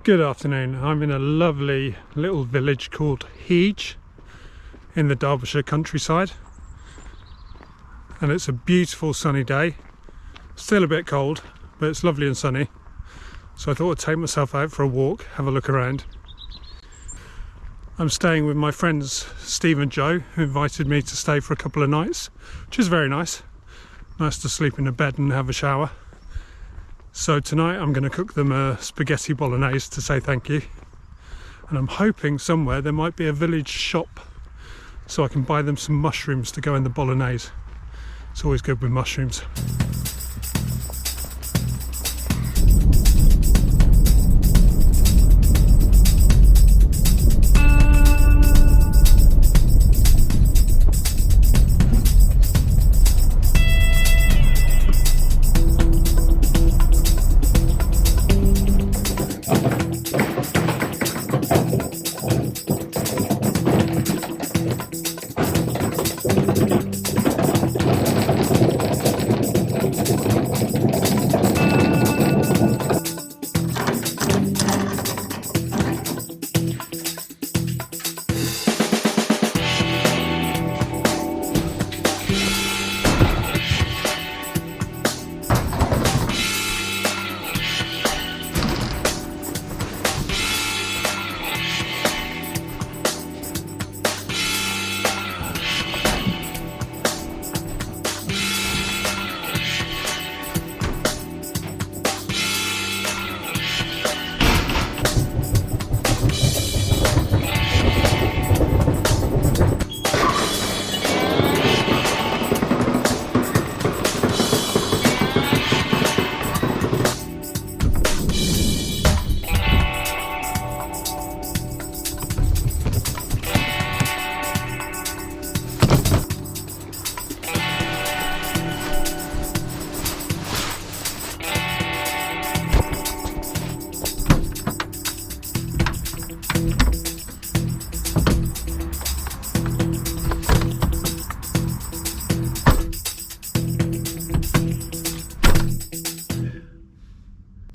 Good afternoon. I'm in a lovely little village called Rehearsals in the Derbyshire countryside, and it's a beautiful sunny day. Still a bit cold, but it's lovely and sunny, so I thought I'd take myself out for a walk, have a look around. I'm staying with my friends Steve and Joe, who invited me to stay for a couple of nights, which is very nice. Nice to sleep in a bed and have a shower. So tonight I'm going to cook them a spaghetti bolognese to say thank you, and I'm hoping somewhere there might be a village shop so I can buy them some mushrooms to go in the bolognese. It's always good with mushrooms.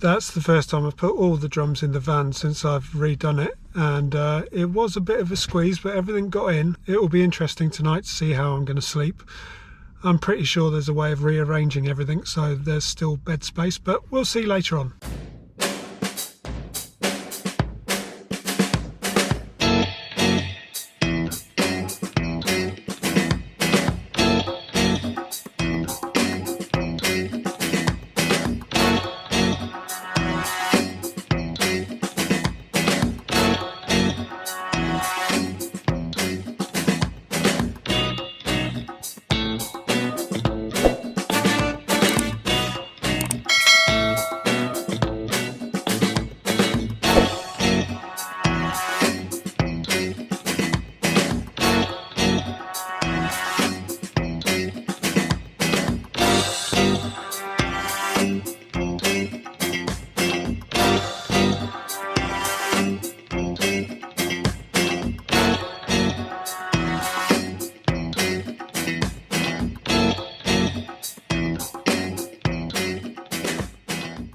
That's the first time I've put all the drums in the van since I've redone it, and it was a bit of a squeeze, but everything got in. It will be interesting tonight to see how I'm going to sleep. I'm pretty sure there's a way of rearranging everything so there's still bed space, but we'll see later on.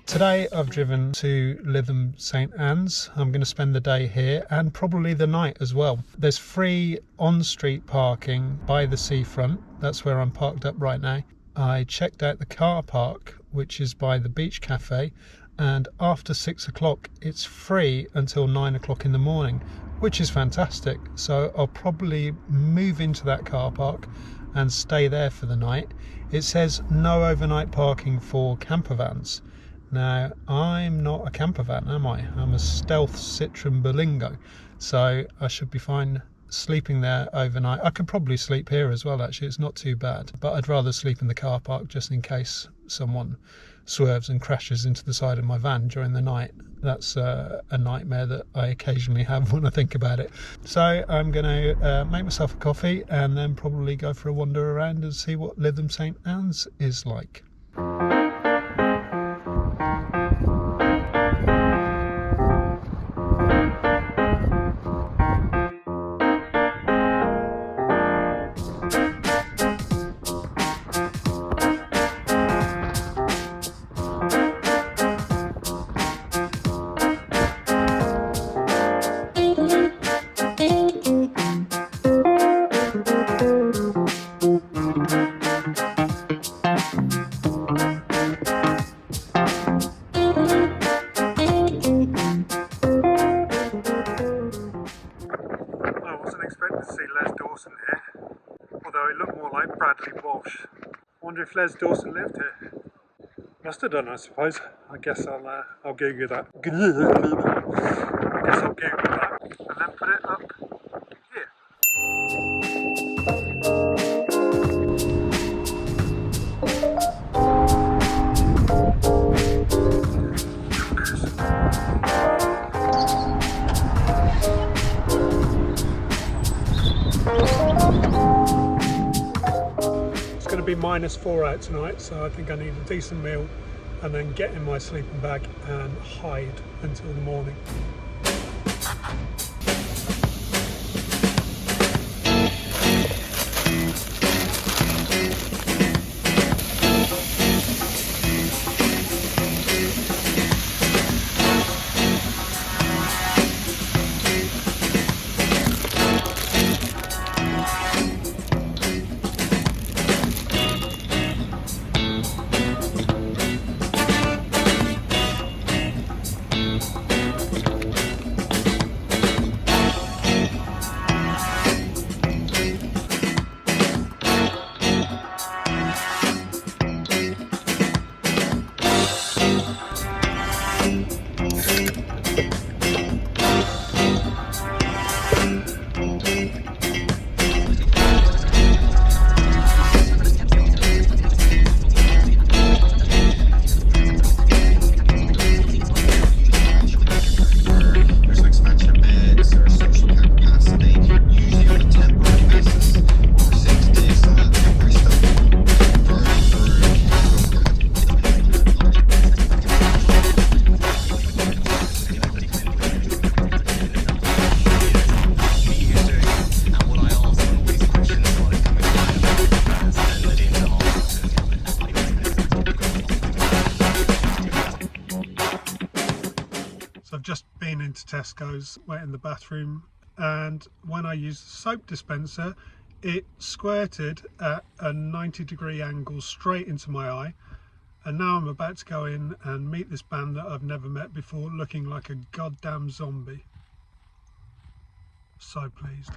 Today I've driven to Lytham St Anne's. I'm going to spend the day here and probably the night as well. There's free on-street parking by the seafront. That's where I'm parked up right now. I checked out the car park, which is by the beach cafe, and after 6 o'clock it's free until 9 o'clock in the morning, which is fantastic. So I'll probably move into that car park and stay there for the night. It says no overnight parking for camper vans. Now, I'm not a camper van, am I? I'm a stealth Citroen Berlingo, so I should be fine sleeping there overnight. I could probably sleep here as well, actually. It's not too bad, but I'd rather sleep in the car park just in case someone swerves and crashes into the side of my van during the night. That's a nightmare that I occasionally have when I think about it. So I'm going to make myself a coffee and then probably go for a wander around and see what Lytham St Anne's is like. expecting to see Les Dawson here, although it looked more like Bradley Walsh. I wonder if Les Dawson lived here. Must have done, I suppose. I guess I'll Google that. I guess I'll Google that and then put it up here. It's going to be -4 out tonight, so I think I need a decent meal and then get in my sleeping bag and hide until the morning. I've just been into Tesco's, went in the bathroom, and when I used the soap dispenser, it squirted at a 90-degree angle straight into my eye. And now I'm about to go in and meet this band that I've never met before, looking like a goddamn zombie. So pleased.